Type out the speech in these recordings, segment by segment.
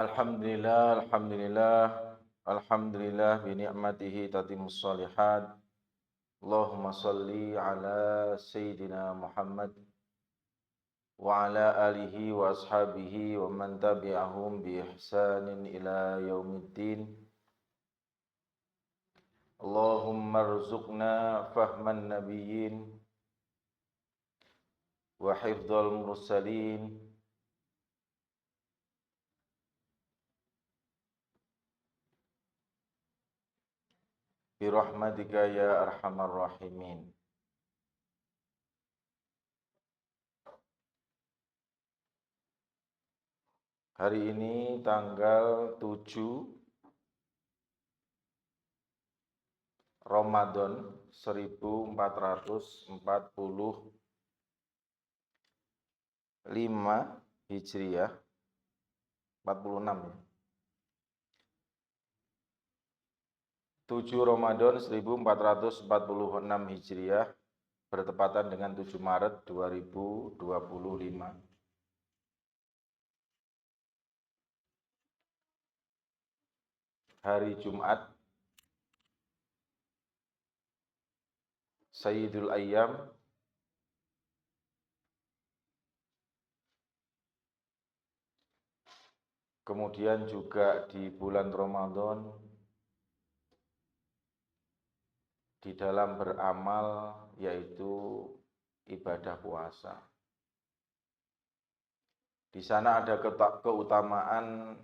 Alhamdulillah bi ni'matihi tatimmus shalihat. Allahumma shalli ala sayyidina Muhammad wa ala alihi wa ashabihi wa man tabi'ahum bi ihsanin ila yaumiddin. Allahumma rzuqna fahman nabiyyin wa hifdzal mursalin bi rahmatika ya arhamar rahimin. Hari ini tanggal 7 Ramadan 1445 Hijriah, 46 ya. 7 Ramadan 1446 Hijriah bertepatan dengan 7 Maret 2025. Hari Jumat, Sayyidul Ayyam, kemudian juga di bulan Ramadan di dalam beramal yaitu ibadah puasa. Di sana ada keutamaan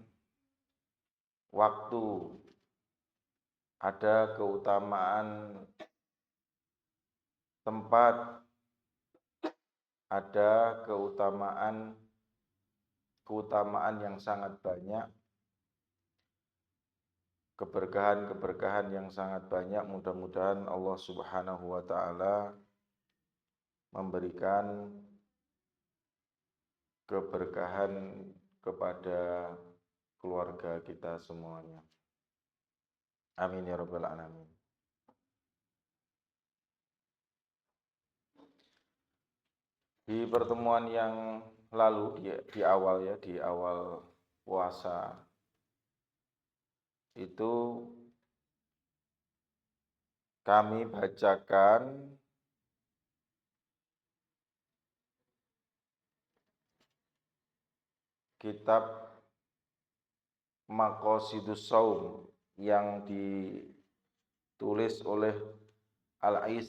waktu, ada keutamaan tempat, ada keutamaan yang sangat banyak, keberkahan yang sangat banyak. Mudah-mudahan Allah Subhanahu wa taala memberikan keberkahan kepada keluarga kita semuanya. Amin ya rabbal alamin. Di pertemuan yang lalu di awal puasa itu kami bacakan kitab Maqasidus Shaum yang ditulis oleh Al-Ais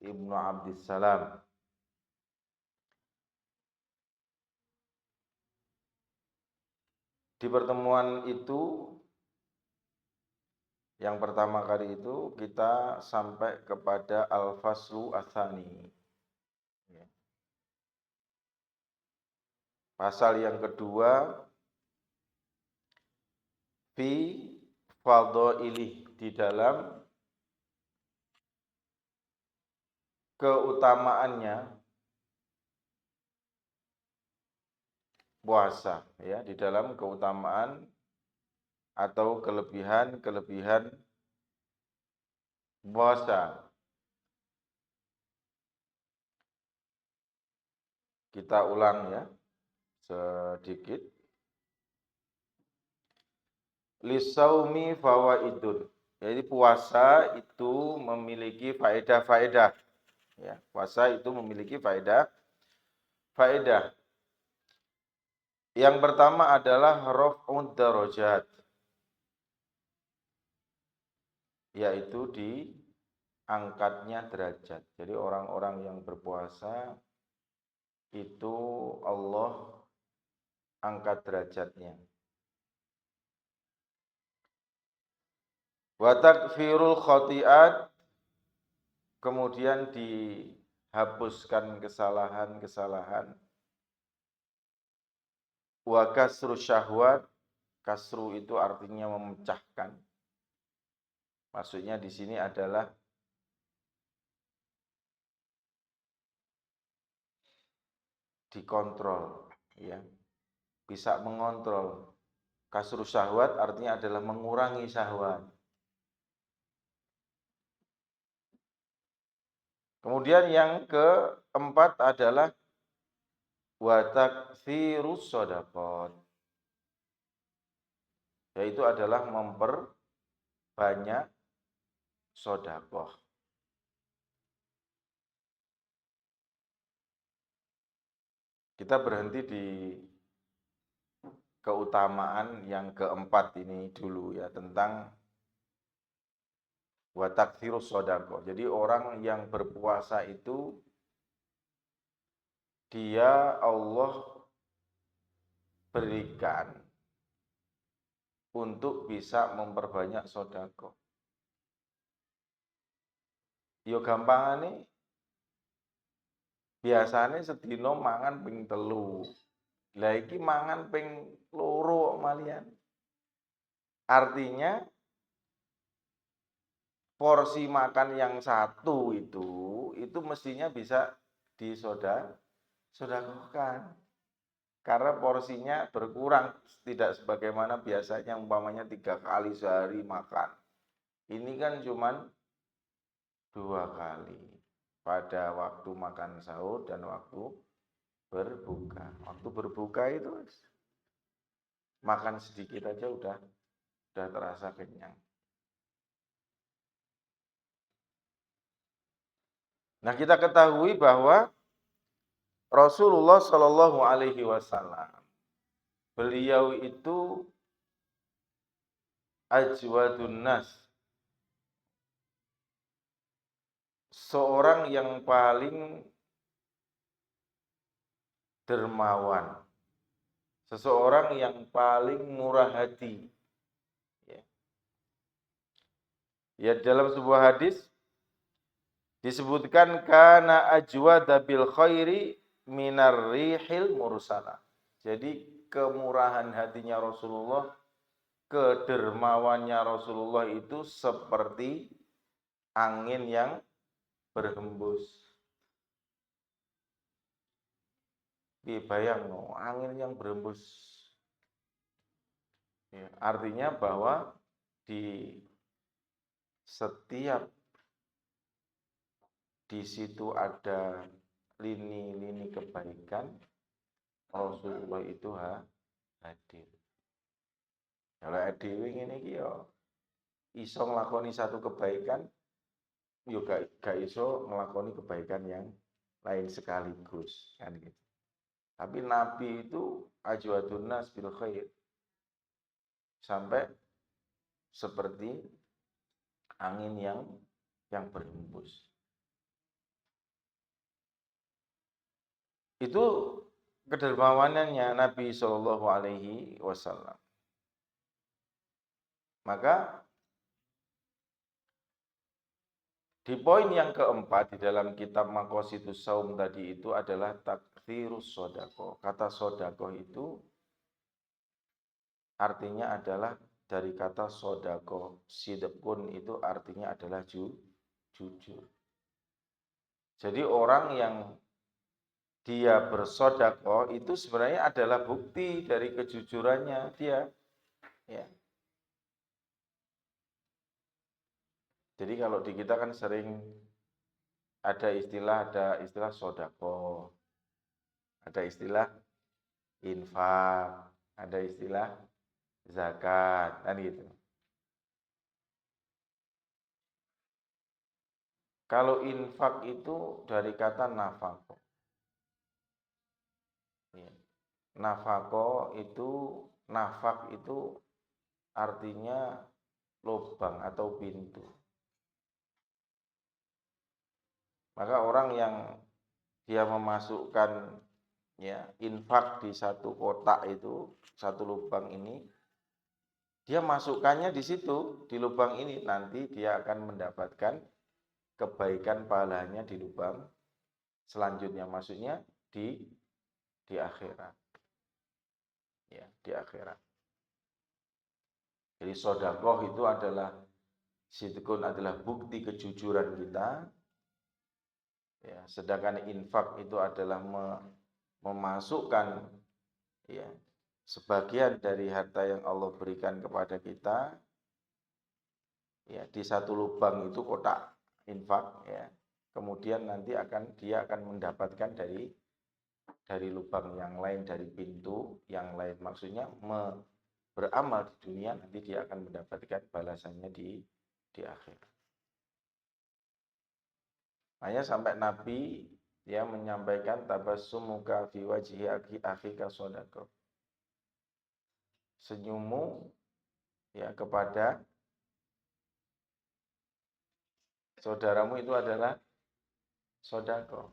Ibnu Abdissalam. Di pertemuan itu, yang pertama kali itu kita sampai kepada Al-Faslu Atsani. Pasal yang kedua, fi fadhailih, di dalam keutamaannya puasa, ya, di dalam keutamaan atau kelebihan puasa. Kita ulang ya sedikit. Lisaumi fawaidun. Jadi puasa itu memiliki faedah-faedah. Ya, puasa itu memiliki faedah. Yang pertama adalah raf'ud darajat, yaitu diangkatnya derajat. Jadi orang-orang yang berpuasa itu Allah angkat derajatnya. Wa takfirul khati'at, kemudian dihapuskan kesalahan-kesalahan. Wa kasru syahwat, kasru itu artinya memecahkan. Maksudnya di sini adalah dikontrol, ya. Bisa mengontrol. Kasru syahwat artinya adalah mengurangi syahwat. Kemudian yang keempat adalah wa taktsirus shadaqat, yaitu adalah memperbanyak sedekah. Kita berhenti di keutamaan yang keempat ini dulu ya, tentang wa taktsirus sedekah. Jadi orang yang berpuasa itu dia Allah berikan untuk bisa memperbanyak sedekah. Yo gampangane biasane sedina mangan ping 3. Lah iki mangan ping 2 malian. Artinya porsi makan yang satu itu mestinya bisa disodakkan. Karena porsinya berkurang, tidak sebagaimana biasanya umpamanya 3 kali sehari makan. Ini kan cuman 2 kali pada waktu makan sahur dan waktu berbuka. Waktu berbuka itu makan sedikit aja udah terasa kenyang. Nah, kita ketahui bahwa Rasulullah Shallallahu Alaihi Wasallam, beliau itu ajwadun nas, seorang yang paling dermawan, seseorang yang paling murah hati. Ya, dalam sebuah hadis disebutkan kana ajwada bil khairi minar rihil mursala. Jadi kemurahan hatinya Rasulullah, kedermawannya Rasulullah itu seperti angin yang berhembus. Bayang no, angin yang berhembus. Ya, artinya bahwa di setiap di situ ada lini-lini kebaikan, Rasulullah itu hadir. Kalau dhewe ngene iki ya iso nglakoni satu kebaikan, yo gak iso nglakoni kebaikan yang lain sekaligus, kan gitu. Tapi Nabi itu ajwadun nas bil khair. Sampai seperti angin yang berhembus. Itu kedermawanannya Nabi Shallallahu Alaihi Wasallam. Maka di poin yang keempat di dalam kitab Maqasidus Shaum tadi itu adalah taktsirus sedekah. Kata sedekah itu artinya adalah dari kata sedekah. Sidqun itu artinya adalah jujur. Jadi orang yang dia bersedekah itu sebenarnya adalah bukti dari kejujurannya dia. Ya. Jadi kalau di kita kan sering ada istilah sedekah, ada istilah infak, ada istilah zakat, kan gitu. Kalau infak itu dari kata nafako. Ya. Nafako itu, nafak itu artinya lubang atau pintu. Maka orang yang dia memasukkan ya infak di satu kotak itu, satu lubang ini, dia masukkannya di situ, di lubang ini, nanti dia akan mendapatkan kebaikan pahalanya di lubang selanjutnya, maksudnya di akhirat. Ya, di akhirat. Jadi sedekah itu adalah sidqun, adalah bukti kejujuran kita. Ya, sedangkan infak itu adalah memasukkan ya sebagian dari harta yang Allah berikan kepada kita ya di satu lubang itu kotak infak ya. Kemudian nanti dia akan mendapatkan dari lubang yang lain, dari pintu yang lain. Maksudnya beramal di dunia, nanti dia akan mendapatkan balasannya di akhir. Hanya sampai Nabi dia menyampaikan tabassumuka fi wajhi akhika shadaqah. Senyummu ya kepada saudaramu itu adalah sedekah.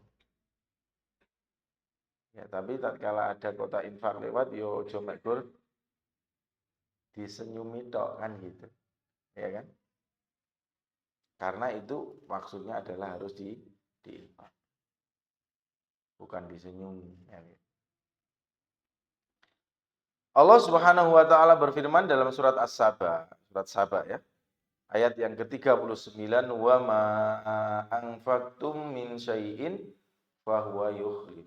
Ya, tapi tatkala ada kota infak lewat yo ojo mekur disenyumi tok kan gitu. Ya kan? Karena itu maksudnya adalah harus diinfak. Bukan disenyumi ya. Allah Subhanahu wa taala berfirman dalam surat As-Saba, surat Saba ya. Ayat yang ke-39, wa ma anfaqtum min syai'in fa huwa yukhlif.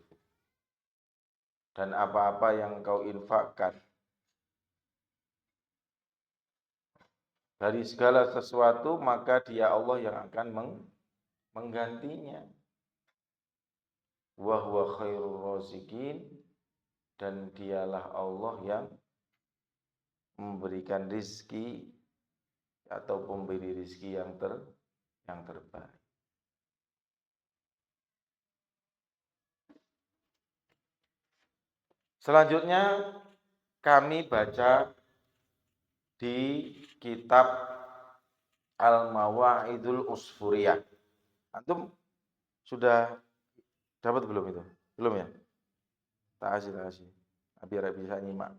Dan apa-apa yang kau infakkan dari segala sesuatu, maka dia Allah yang akan menggantinya. Wa huwa khairur raziqin, dan dialah Allah yang memberikan rizki atau pemberi rizki yang terbaik. Selanjutnya kami baca di kitab Al-Mawa'idul Usfuriyah. Antum sudah dapat belum itu? Belum ya? Tak kasih. Biar bisa nyimak.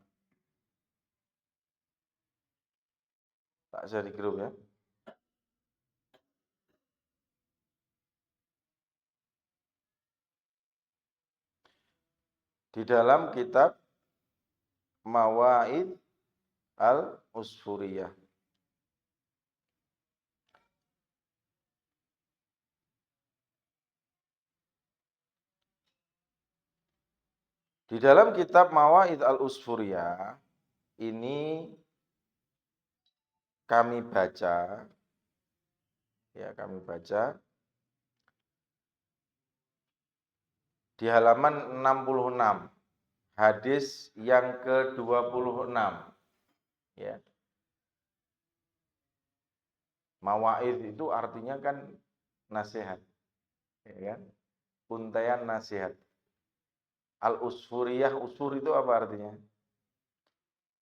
Tak share di grup ya. Di dalam kitab Mawa'id Al-Usfuriyah. Di dalam kitab Mawa'id Al-Usfuriyah ini kami baca di halaman 66, hadis yang ke-26 ya. Mawa'id itu artinya kan nasihat, ya kan? Untaian nasihat. Al-Usfuriyah, usfur itu apa artinya?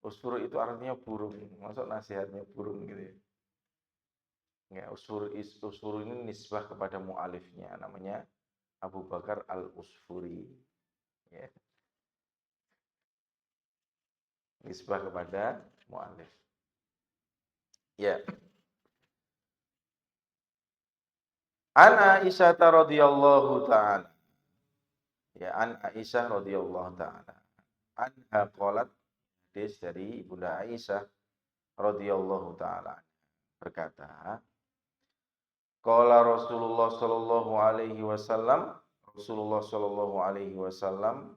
Usfur itu artinya burung. Maksud nasihatnya burung gitu ya. Ya, usfur ini nisbah kepada mu'alifnya, namanya Abu Bakar Al-Usfuri. Ya. Nisbah kepada mu'alif. Ya. An Aisyah radhiyallahu ta'ala. Ya, an Aisyah radhiyallahu ta'ala. Anha qalat, hadis dari Bunda Aisyah radhiyallahu ta'ala berkata, qala Rasulullah sallallahu alaihi wasallam, Rasulullah sallallahu alaihi wasallam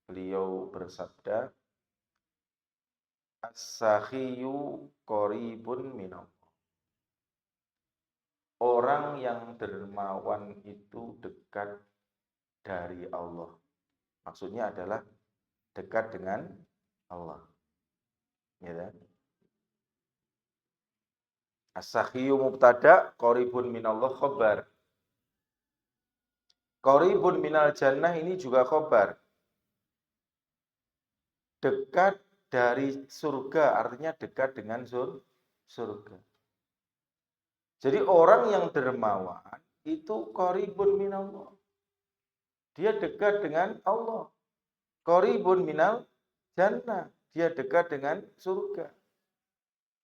beliau bersabda, as-sakhiyu qaribun minallah. Orang yang dermawan itu dekat dari Allah. Maksudnya adalah dekat dengan Allah. Ya kan? As-sakhiyu mubtada, qaribun minallah khabar. Qaribun minal jannah ini juga khabar. Dekat dari surga, artinya dekat dengan surga. Jadi orang yang dermawan itu qaribun minallah. Dia dekat dengan Allah. Qaribun minal jannah. Dia dekat dengan surga.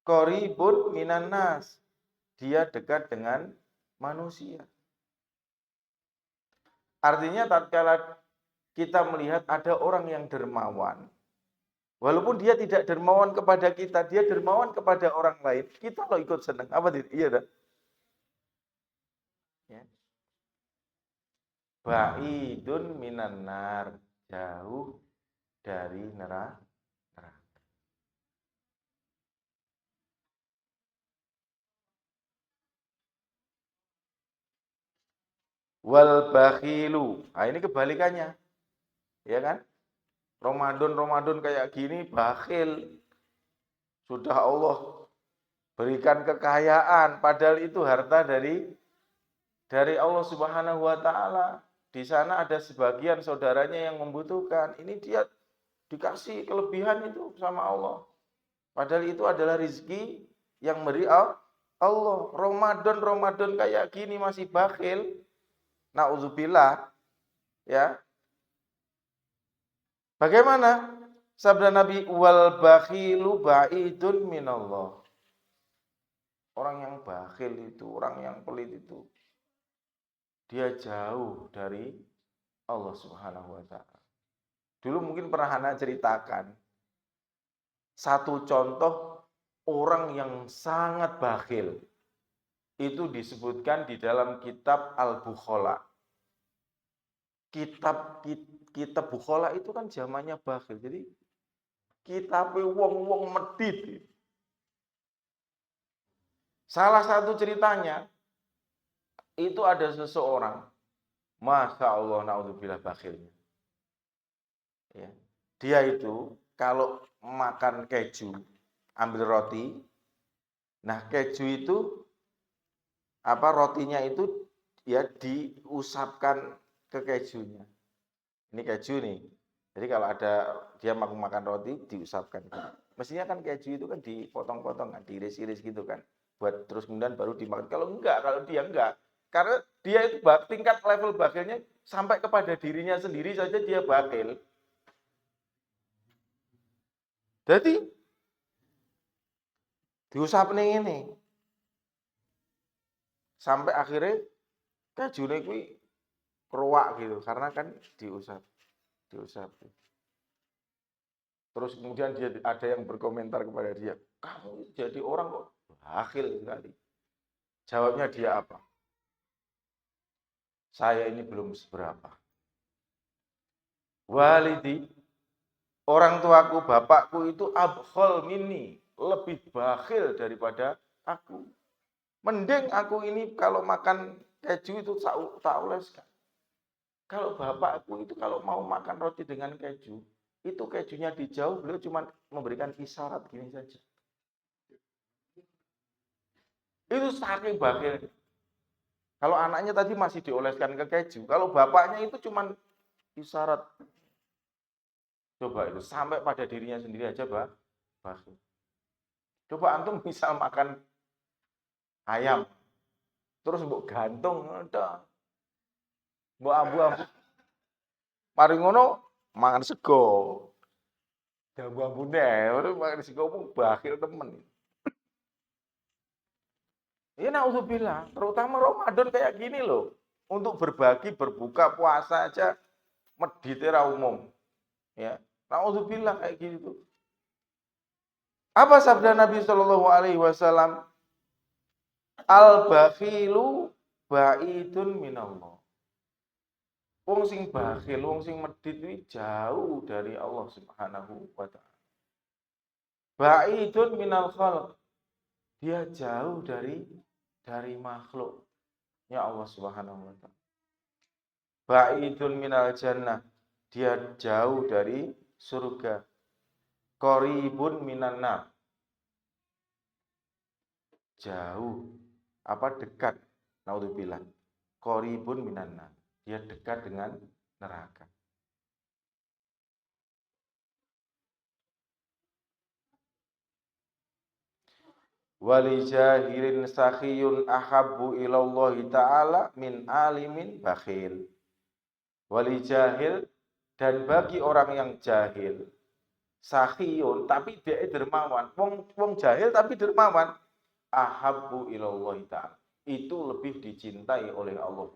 Qaribun minan nas. Dia dekat dengan manusia. Artinya tatkala kita melihat ada orang yang dermawan, walaupun dia tidak dermawan kepada kita, dia dermawan kepada orang lain, kita lo ikut senang. Apa tidak? Iya dah. Ya. Ba'idun minan nar, jauh dari neraka. Wal bakhilu. Nah, ini kebalikannya. Ya kan? Ramadan kayak gini bakhil. Sudah Allah berikan kekayaan, padahal itu harta dari Allah Subhanahu wa taala. Di sana ada sebagian saudaranya yang membutuhkan. Ini dia dikasih kelebihan itu sama Allah. Padahal itu adalah rizki yang beri Allah. Ramadan kayak gini masih bakhil. Nauzubillah. Ya. Bagaimana? Sabda Nabi, wal bakhilu ba'idun minallah. Orang yang bakhil itu, orang yang pelit itu, dia jauh dari Allah Subhanahu wa taala. Dulu mungkin pernah Hana ceritakan satu contoh orang yang sangat bakhil. Itu disebutkan di dalam kitab Al-Bukhala. Kitab Bukhala itu kan zamannya bakhil. Jadi kitabnya wong-wong medit. Salah satu ceritanya itu ada seseorang, Masya Allah, naudzubillah bakhilnya. Ya. Dia itu kalau makan keju, ambil roti. Nah, keju itu rotinya itu ya diusapkan ke kejunya. Ini keju nih. Jadi kalau ada dia mau makan roti diusapkan. Mestinya kan keju itu kan dipotong-potong kan, diiris-iris gitu kan. Buat terus kemudian baru dimakan. Kalau dia enggak. Karena dia itu tingkat level bakhilnya sampai kepada dirinya sendiri saja dia bakhil. Jadi diusap nih ini. Sampai akhirnya kejune kuwi keruak gitu karena kan diusap. Terus kemudian dia ada yang berkomentar kepada dia, "Kamu jadi orang kok bakhil sekali." Jawabnya dia apa? "Saya ini belum seberapa. Walidi, orang tuaku, bapakku itu abkhol minni, lebih bakhil daripada aku. Mending aku ini kalau makan keju itu tak oleskan. Kalau bapakku itu kalau mau makan roti dengan keju, itu kejunya dijauh, beliau cuma memberikan isyarat gini saja. Itu saking bakhil. Kalau anaknya tadi masih dioleskan ke keju, kalau bapaknya itu cuma isyarat. Coba itu sampai pada dirinya sendiri aja bakhil. Coba antum misal makan ayam, terus mbok gantung, udah. Mbok ambu-ambu. Mari ngono mangan sego. Ambu-ambune, mangan sego pun bakhil temen. Ini naudzubillah, terutama Ramadan kayak gini loh. Untuk berbagi, berbuka puasa aja medite ra umum. Ya. Naudzubillah kayak gitu. Apa sabda Nabi Shallallahu alaihi wasallam? Al-bakhilu ba'idun minallah. Wong sing bakhil, wong sing medit kuwi jauh dari Allah Subhanahu wa taala. Ba'idun minal khalq. Dia jauh dari makhluknya Allah Subhanahu wa taala. Ba'idun minal jannah. Dia jauh dari surga. Qaribun minan nar. Jauh dekat. Naudzubillah. Qaribun minan nar. Dia dekat dengan neraka. Wali jahilin sakhiyun ahabbu ilallahi ta'ala min alimin bakhil. Wali jahil, dan bagi orang yang jahil, sakhiyun tapi dia dermawan. Wong jahil tapi dermawan. Ahabbu ilallahi ta'ala. Itu lebih dicintai oleh Allah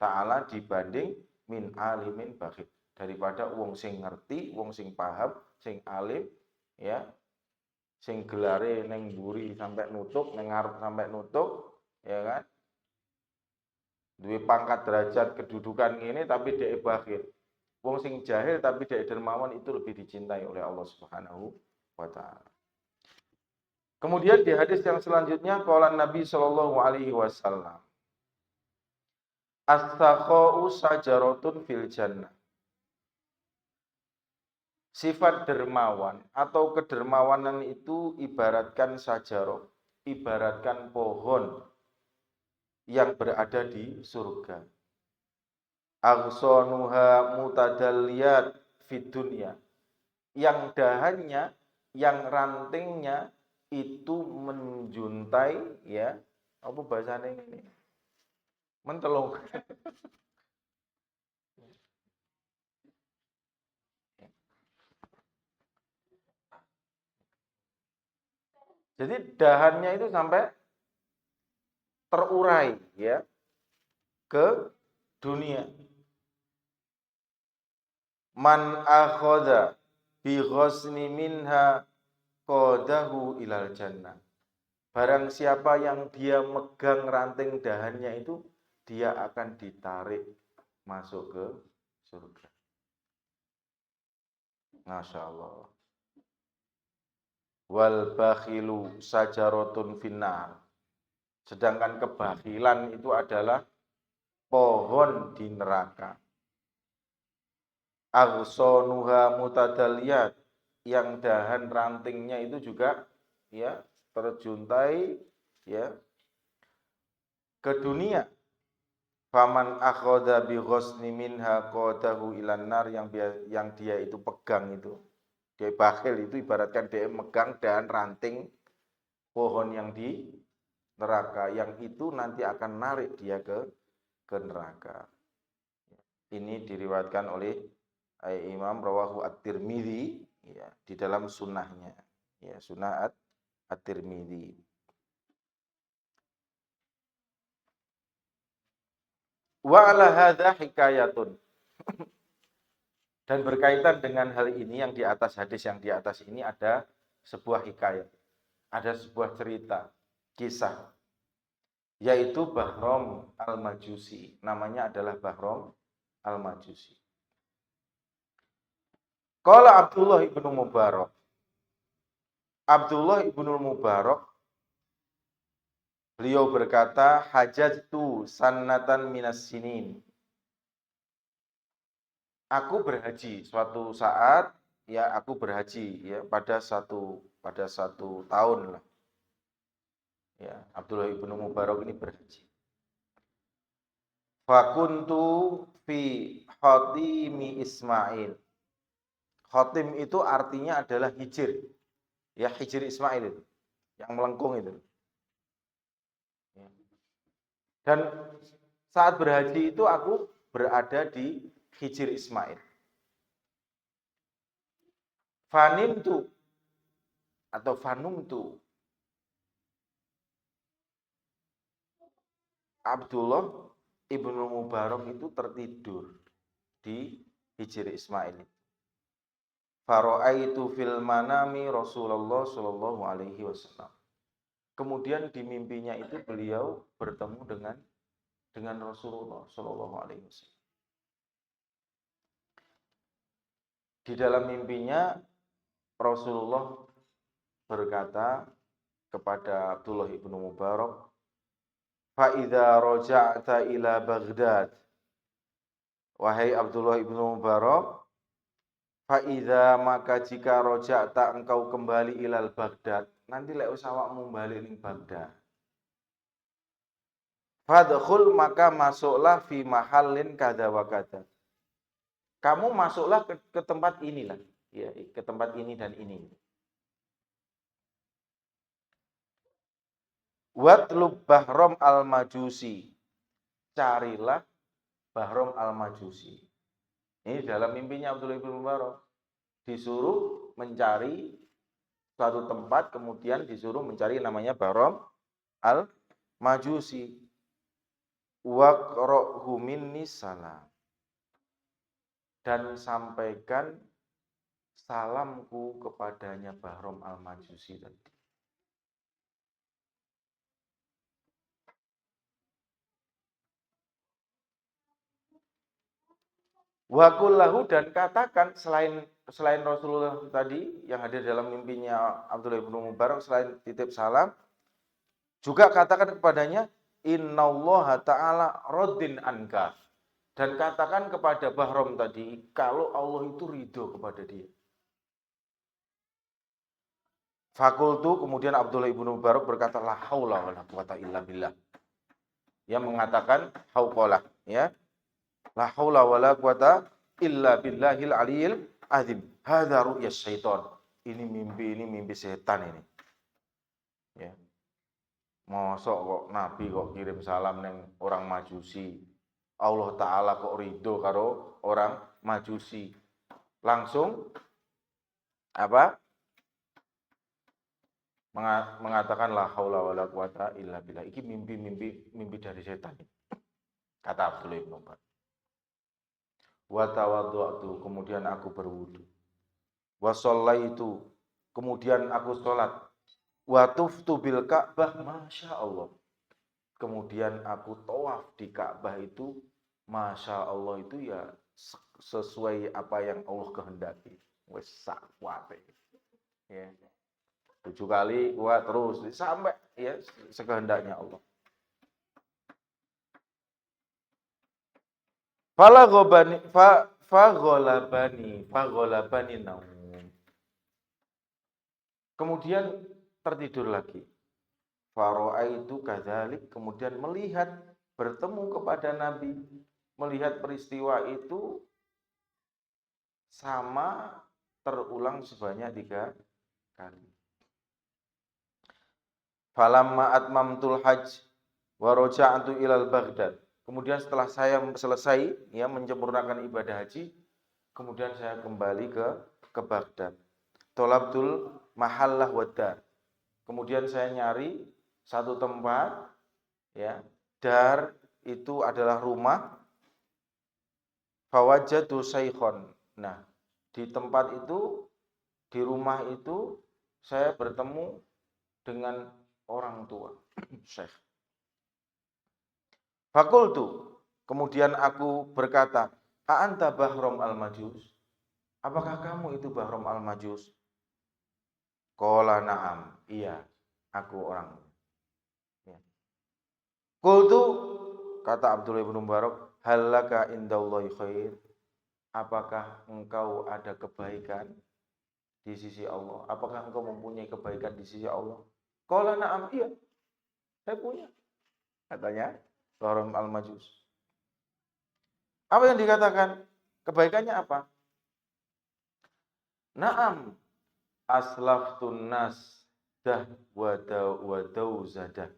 Ta'ala dibanding min alimin bakhil. Daripada wong sing ngerti, wong sing paham, sing alim, ya, sing gelare neng mburi sampai nutup, neng ngarep sampai nutup, ya kan? Duwe pangkat derajat kedudukan ini tapi dia bakhil. Wong sing jahil tapi dia dermawan itu lebih dicintai oleh Allah Subhanahu wa taala. Kemudian di hadis yang selanjutnya qala Nabi sallallahu alaihi wasallam, "As-sakha'u sajaratun fil jannah." Sifat dermawan atau kedermawanan itu ibaratkan sajarah, ibaratkan pohon yang berada di surga. Aghsanuha mutadalliyat fid dunya. Yang dahannya, yang rantingnya itu menjuntai ya. Apa bahasanya ini? Mentelung. Jadi dahannya itu sampai terurai ya ke dunia. Man akhadha bi ghasni minha qadahu ilal jannah. Barang siapa yang dia megang ranting dahannya itu, dia akan ditarik masuk ke surga. Masya Allah. Wal bakhilu sajaratun finnar. Sedangkan kebakilan itu adalah pohon di neraka. Aghsanuha mutadaliyat, yang dahan rantingnya itu juga ya terjuntai ya ke dunia. Faman akhadha bi ghasni minha qadahu ilan nar, yang dia itu pegang itu. Dia bakhil itu ibaratkan dia megang dahan ranting pohon yang di neraka, yang itu nanti akan narik dia ke neraka. Ini diriwayatkan oleh Imam Rawahu At-Tirmidzi ya, di dalam sunnahnya. Ya, Sunnah At-Tirmidzi. Wa ala hadza hikayatun. Dan berkaitan dengan hal ini yang di atas, hadis yang di atas ini, ada sebuah hikayat. Ada sebuah cerita, kisah, yaitu Bahram Al-Majusi. Namanya adalah Bahram Al-Majusi. Qala Abdullah ibnu Mubarak. Abdullah ibnu Mubarak, beliau berkata, hajjatu sannatan minas sinin. Aku berhaji suatu saat, ya aku berhaji ya pada satu tahun lah. Ya, Abdullah ibnu Mubarak ini berhaji. Fakuntu fi khatimi Ismail. Khatim itu artinya adalah hijir. Ya, hijir Ismail itu, yang melengkung itu. Ya. Dan saat berhaji itu aku berada di hijir Ismail. Fanimtu atau fanumtu. Abdullah ibnu Mubarak itu tertidur di hijir Ismail. Faro'aitu fil manami Rasulullah Shallallahu Alaihi Wasallam. Kemudian di mimpinya itu beliau bertemu dengan Rasulullah Shallallahu Alaihi Wasallam. Di dalam mimpinya Rasulullah berkata kepada Abdullah ibnu Mubarak, "Fa'idha roja'ta ila Baghdad." Wahai Abdullah ibnu Mubarak, fa'idha, maka jika roja'ta engkau kembali ilal Baghdad, nanti lek usawakmu balik ning Baghdad. Fadkhul, maka masuklah fi mahallin kada wa kada. Kamu masuklah ke tempat inilah, ya, ke tempat ini dan ini. Watlub Bahram al-Majusi. Carilah Bahram al-Majusi. Ini dalam mimpinya Abdullah bin Mubarak. Disuruh mencari suatu tempat, kemudian disuruh mencari namanya Bahram al-Majusi. Waqra'hu minni salam. Dan sampaikan salamku kepadanya Bahram al-Majusi tadi. Wakullahu, dan katakan selain Rasulullah tadi yang hadir dalam mimpinya Abdullah bin Mubarak, selain titip salam, juga katakan kepadanya, innallaha ta'ala raddin anka. Dan katakan kepada Bahram tadi, kalau Allah itu ridho kepada dia. Fakultu, kemudian Abdullah ibnu Mubarak berkata, la haula wala quwata illa billah. Dia mengatakan hauqalah, ya. La haula wala quwata illa billahil aliyil azim. Hadza ru'yas syaitan. Ini mimpi setan ini. Ya. Mosok kok Nabi kok kirim salam neng orang Majusi. Allah Ta'ala kok ridho karo orang Majusi. Langsung apa? Mengatakan la haula wala quwata illa billah. Iki mimpi dari setan. Kata Abdullah bin Umar. Wa tawaddu'tu, kemudian aku berwudu. Wa shallaitu, kemudian aku sholat. Wa tuftu bil Ka'bah, masya Allah. Kemudian aku tawaf di Ka'bah itu, masya Allah itu ya sesuai apa yang Allah kehendaki. Wes sakwate. Ya. 7 kali kuat terus sampai ya sekehendaknya Allah. Fagholabani naum. Kemudian tertidur lagi. Faro'aitu kadzalik, kemudian melihat, bertemu kepada Nabi, melihat peristiwa itu sama terulang sebanyak 3 kali. Falamma atmamtul hajj wa raja'tu ilal Baghdad. Kemudian setelah saya selesai ya menyempurnakan ibadah haji, kemudian saya kembali ke Baghdad. Tolabtul mahallah wadar. Kemudian saya nyari satu tempat, ya, dar itu adalah rumah. Fawajadu saikhon. Nah, di tempat itu, di rumah itu, saya bertemu dengan orang tua, syekh. Fakultu, kemudian aku berkata, a'anta Bahrom al-Majus? Apakah kamu itu Bahrom al-Majus? Qala na'am, iya, aku orang. Ya. Qultu, kata Abdullah bin Mubarak, halaka indallahi khair? Apakah engkau ada kebaikan di sisi Allah? Apakah engkau mempunyai kebaikan di sisi Allah? Qala na'am, iya, saya punya. Katanya Bahrom al-Majus. Apa yang dikatakan? Kebaikannya apa? Naam aslaftun nas dah wadau zadah.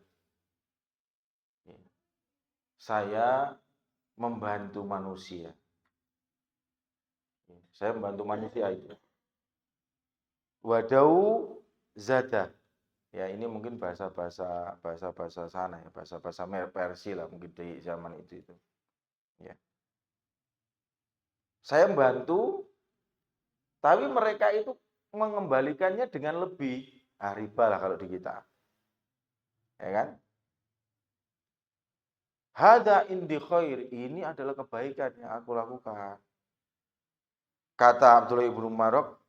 Saya membantu manusia. Saya membantu manusia itu. Wadau zadah. Ya, ini mungkin bahasa sana ya, bahasa Persia lah mungkin di zaman itu. Ya. Saya membantu, tapi mereka itu mengembalikannya dengan lebih riba lah kalau di kita. Ya kan? Hada indi khair, ini adalah kebaikan yang aku lakukan. Kata Abdullah ibnu Mubarak,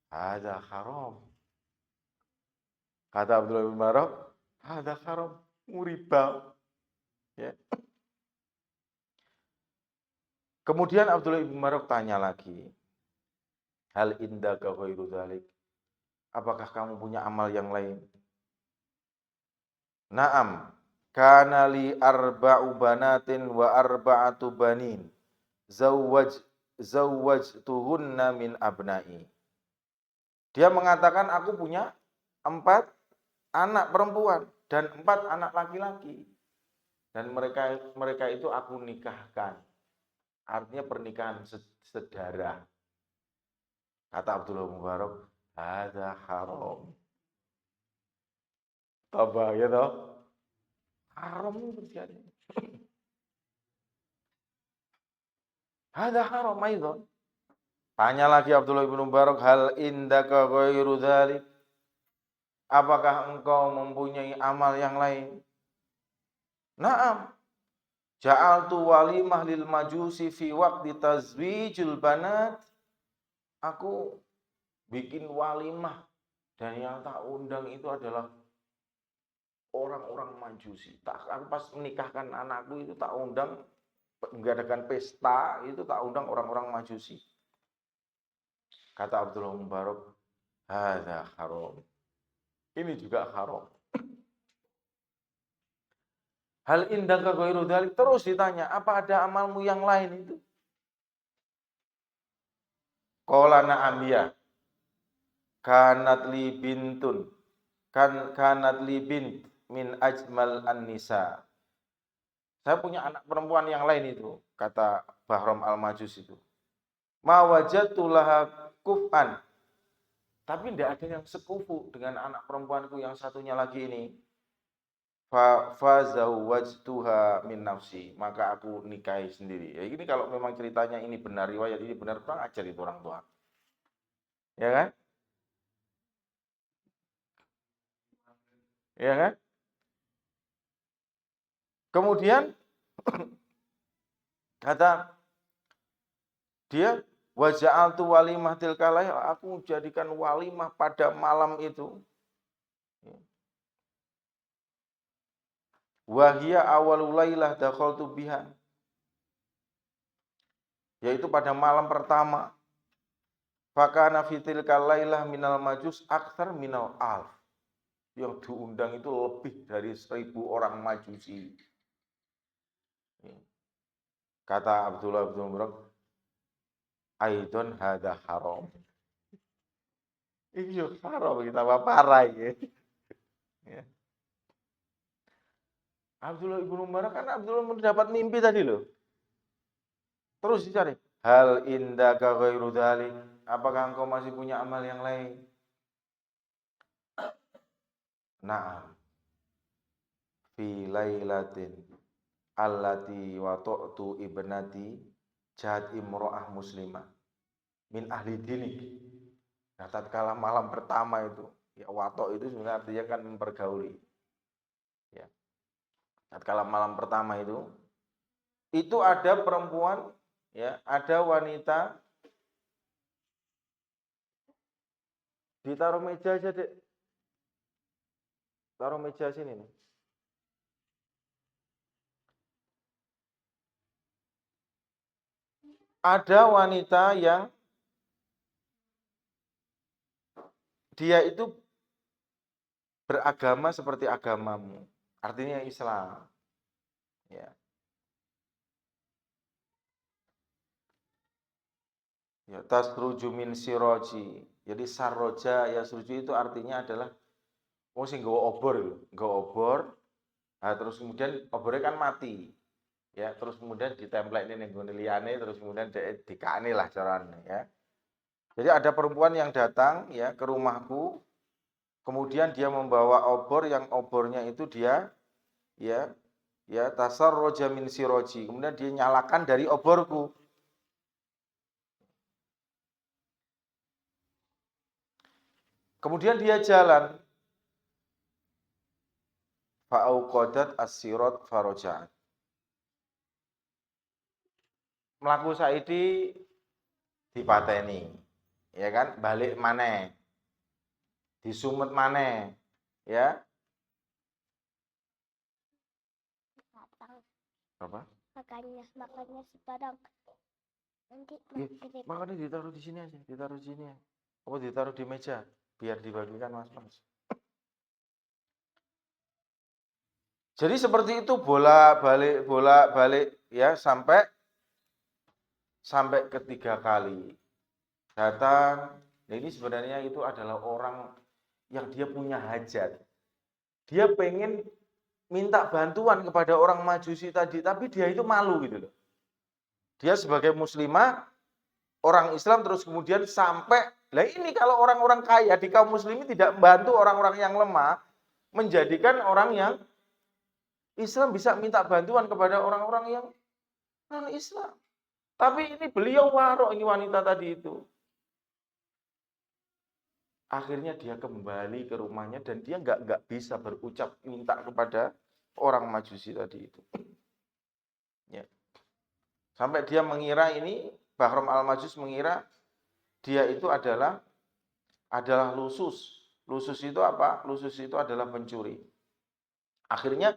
hada haram. Kata Abdullah ibnu Mubarak, hada haram, riba. Ya. Kemudian Abdullah ibnu Mubarak tanya lagi, hal indaka ghairu dzalik? Apakah kamu punya amal yang lain? Naam, kana li arba'u banatin wa arba'atu banin. Zawwajtuhunna min abna'i. Dia mengatakan aku punya 4 anak perempuan dan 4 anak laki-laki. Dan mereka itu aku nikahkan. Artinya pernikahan sedarah. Kata Abdullah Mubarak, hadza haram. Apa ya toh? Haram terjadi. Hadza haram aidan. Tanya lagi Abdullah bin Mubarak, hal indaka ghairu dzalik? Apakah engkau mempunyai amal yang lain? Naam. Ja'altu walimah lil majusi fi waqti tazwijul banat. Aku bikin walimah dan yang tak undang itu adalah orang-orang Majusi. Aku pas menikahkan anakku itu tak undang, mengadakan pesta itu tak undang orang-orang Majusi. Kata Abdullah Mubarak, hadza haram. Ini juga haram. Hal indaka ghairu dzalik, terus ditanya, apa ada amalmu yang lain itu? Qala na'am ya. Kanat li bintun. Kanat li bint min ajmal an-nisa. Saya punya anak perempuan yang lain itu, kata Bahram Al-Majus itu. Ma wajadtu laha kuf'an. Tapi tidak ada yang sekufu dengan anak perempuanku yang satunya lagi ini. Fa zawwajtuha min nafsi, maka aku nikahi sendiri. Ya ini kalau memang ceritanya ini benar, riwayat ini benar, kurang ajar itu orang tua. Ya kan? Ya kan? Kemudian kata dia, wa ja'altu walimah tilka lail, aku jadikan walimah pada malam itu. Wa hiya awwalul lailah dakhaltu biha, yaitu pada malam pertama. Fakana fitil kalailah minal majus akthar minal alf. Yang diundang itu lebih dari 1000 orang majusi. Kata Abdullah bin Mubarak, aidon hada haram. Iya haram, kita parah ya. Abdullah bin Mubarak kan Abdullah mendapat mimpi tadi loh. Terus dicari, hal indaka ghairu dzalik, apakah engkau masih punya amal yang lain? Na'am. Fi lailatin allati wata'tu ibnati jahad imro'ah muslimah min ahli dinik. Nah, tatkala malam pertama itu, ya wato itu sebenarnya artinya kan mempergauli. Ya. Tatkala malam pertama itu ada perempuan, ya, ada wanita. Ditaruh meja aja, Dek. Taruh meja sini nih. Ada wanita yang dia itu beragama seperti agamamu, artinya Islam. Ya. Ya, tasruju min siroji. Jadi sarroja ya suju itu artinya adalah sing nggawa obor lho, nggawa obor. Nah, terus kemudian obornya kan mati. Ya, terus kemudian ditemplek ini ning gone liyane, terus kemudian dikane lah carane ya. Jadi ada perempuan yang datang ya ke rumahku, kemudian dia membawa obor yang obornya itu dia ya tasarroja min siroji. Kemudian dia nyalakan dari oborku. Kemudian dia jalan. Fa'auqadat as-sirat faroja'at. Melaku saiki dipateni. Ya kan? Balik maneh. Disumet maneh. Ya. Apa? Makannya sepadang. Nanti makanya ditaruh di sini aja, ditaruh di sini. Oh, ditaruh di meja biar dibagikan Mas. Jadi seperti itu bola balik ya sampai ketiga kali datang. Nah, ini sebenarnya itu adalah orang yang dia punya hajat. Dia pengen minta bantuan kepada orang majusi tadi, tapi dia itu malu gitu loh. Dia sebagai muslimah, orang Islam, terus kemudian sampai, lah ini kalau orang-orang kaya di kaum muslimin tidak membantu orang-orang yang lemah, menjadikan orang yang Islam bisa minta bantuan kepada orang-orang yang non-Islam. Tapi ini beliau warok, ini wanita tadi itu. Akhirnya dia kembali ke rumahnya dan dia nggak bisa berucap minta kepada orang majusi tadi itu. Ya. Sampai dia mengira ini, Bahram Al-Majus mengira dia itu adalah lusus. Lusus itu apa? Lusus itu adalah pencuri. Akhirnya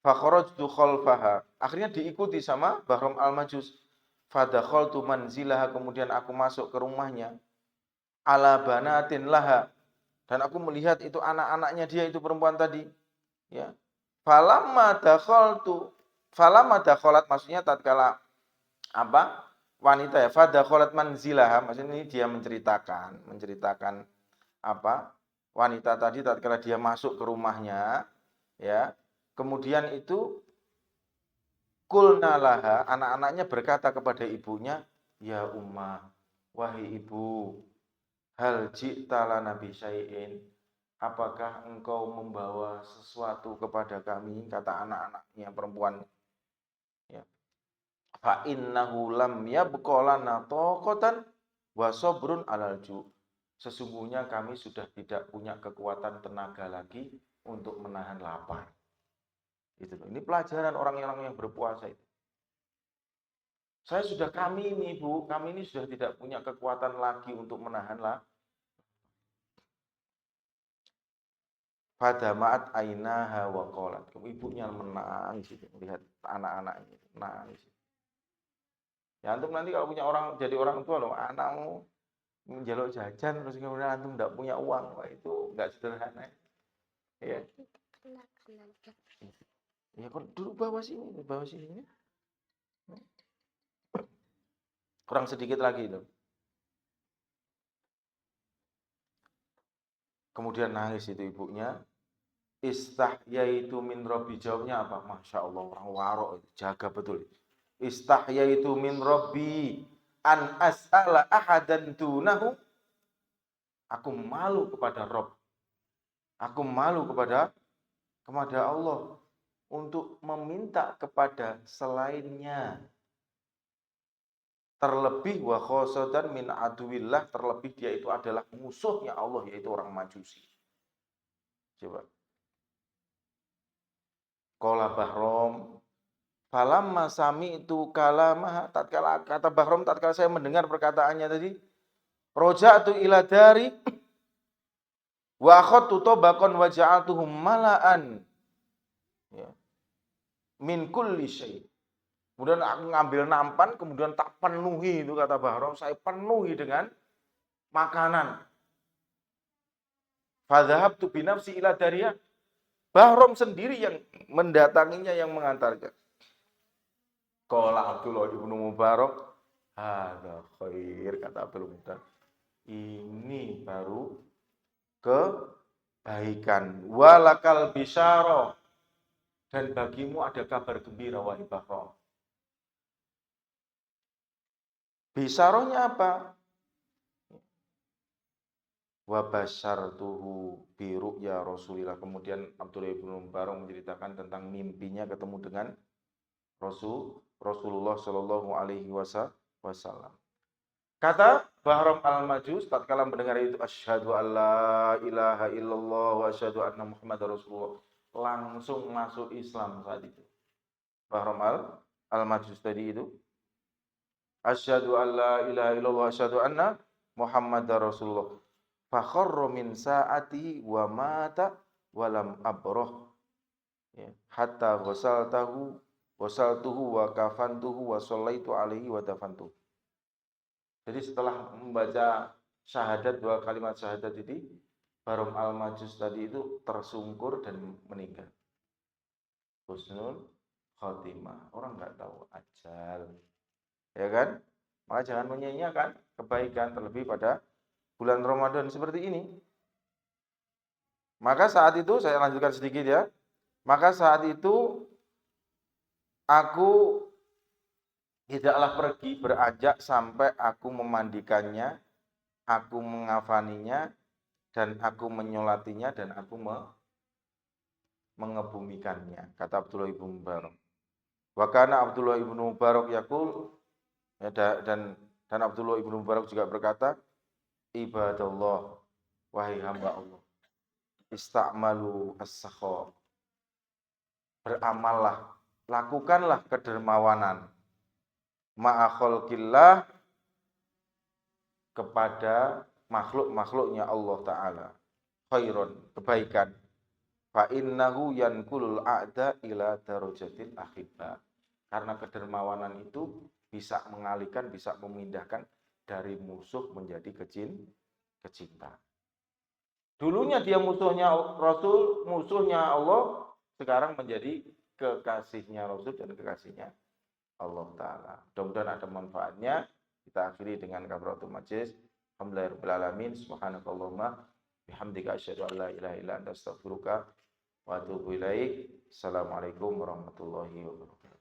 fakharajtu khalfaha. Akhirnya diikuti sama Bahram Al-Majus. Fadakhaltu manzilaha, kemudian aku masuk ke rumahnya. Ala banatin laha, Dan aku melihat itu anak-anaknya dia itu perempuan tadi. Ya. Falamma dakhalat maksudnya tatkala apa? Wanita ya, fadakhalat manzilaha, maksudnya ini dia menceritakan apa? Wanita tadi tatkala dia masuk ke rumahnya, ya. Kemudian itu qulna laha, anak-anaknya berkata kepada ibunya, "Ya ummah, wahai ibu, hal ji'ta lana bi syai'in? Apakah engkau membawa sesuatu kepada kami?" Kata anak-anaknya perempuan. Ya. Fa innahu lam yabqa lana taqatan wa sabrun alal ju'. Sesungguhnya kami sudah tidak punya kekuatan tenaga lagi untuk menahan lapar. Itu. Ini pelajaran orang-orang yang berpuasa itu. Kami ini sudah tidak punya kekuatan lagi untuk menahan lapar. Fadama'at ainaha wa qalat. Ibunya menangis itu, melihat anak-anaknya menangis. Ya antum nanti kalau punya orang jadi orang tua loh, anakmu menjaluk jajan terus kemudian antum enggak punya uang, wah itu enggak sederhana. Ya. Ya kan dulu bawa sini. Kurang sedikit lagi itu. Kemudian nangis itu ibunya. Istahyaitu min Rabbi, jawabnya apa? Masya Allah, orang warok itu jaga betul. Istahyaitu min Rabbi an as'ala ahadan dunahu. Aku malu kepada Rabb. Aku malu kepada Allah untuk meminta kepada selainnya. Terlebih wa khosodan min aduillah, terlebih dia itu adalah musuhnya Allah, yaitu orang Majusi. Coba. Qala Bahrom, falamma sami'tu kalamah, tatkala kata Bahrom, tatkala saya mendengar perkataannya tadi, roja'tu ila dari wa akhadtu tabaqan wa ja'altuhum mala'an. Ya. Min kulli syai'. Kemudian aku ngambil nampan, kemudian tak penuhi, itu kata Bahrom, saya penuhi dengan makanan. Fadhahabtu binafsi ila dariyah. Bahrom sendiri yang mendatanginya, yang mengantarkan. Qala Abdullah ibnu Mubarak, hadza khair, kata Abdul Mubarak. Ini baru kebaikan. Walakal bisyarah, dan bagimu ada kabar gembira, wahai Bahrom. Bisyarahnya apa? Wa basyartuhu bi ru'ya Rasulillah. Kemudian Abdullah ibnu Mubarak menceritakan tentang mimpinya ketemu dengan Rasulullah Shallallahu Alaihi Wasallam. Kata Bahram al-Majus tatkala mendengar itu, asyhadu alla ilaha illallah wa asyhadu anna Muhammadar Rasulullah, langsung masuk Islam saat itu. Bahram al-Majus tadi itu, asyhadu alla ilaha illallah wa asyhadu anna Muhammadar Rasulullah. Fakharra min sa'ati wa mata walam abroh. Ya, hatta ghasaltuhu wa kafantuhu wa shallaitu alaihi wa dafantuhu. Jadi setelah membaca syahadat, 2 kalimat syahadat ini, Bahram al-Majus tadi itu tersungkur dan meninggal. Husnul khotimah. Orang nggak tahu ajal. Ya kan? Maka jangan menyia-nyiakan kebaikan, terlebih pada bulan Ramadan seperti ini. Maka saat itu, saya lanjutkan sedikit ya. Maka saat itu aku tidaklah pergi beranjak sampai aku memandikannya, aku mengafaninya, dan aku menyolatinya, dan aku mengebumikannya. Kata Abdullah ibnu Mubarak. Wa kana Abdullah ibnu Mubarak yaqul, ya, dan Abdullah ibnu Mubarak juga berkata, ibadallah, wahai hamba Allah, ista'malu as-sakha, beramallah, lakukanlah kedermawanan, ma'a khalqillah, kepada makhluk-makhluknya Allah Ta'ala, khairon, kebaikan, fa innahu yankulul a'da ila darajatil akhibba, karena kedermawanan itu bisa mengalihkan, bisa memindahkan dari musuh menjadi kecinta. Dulunya dia musuhnya Rasul, musuhnya Allah, sekarang menjadi kekasihnya Rasul dan kekasihnya Allah Ta'ala. Mudah-mudahan ada manfaatnya. Kita akhiri dengan kafaratul majlis. Alhamdulillahirabbil alamin. Subhanakallahumma bihamdika asyhadu an la ilaha illa anta astaghfiruka wa atubu ilaik. Assalamualaikum warahmatullahi wabarakatuh.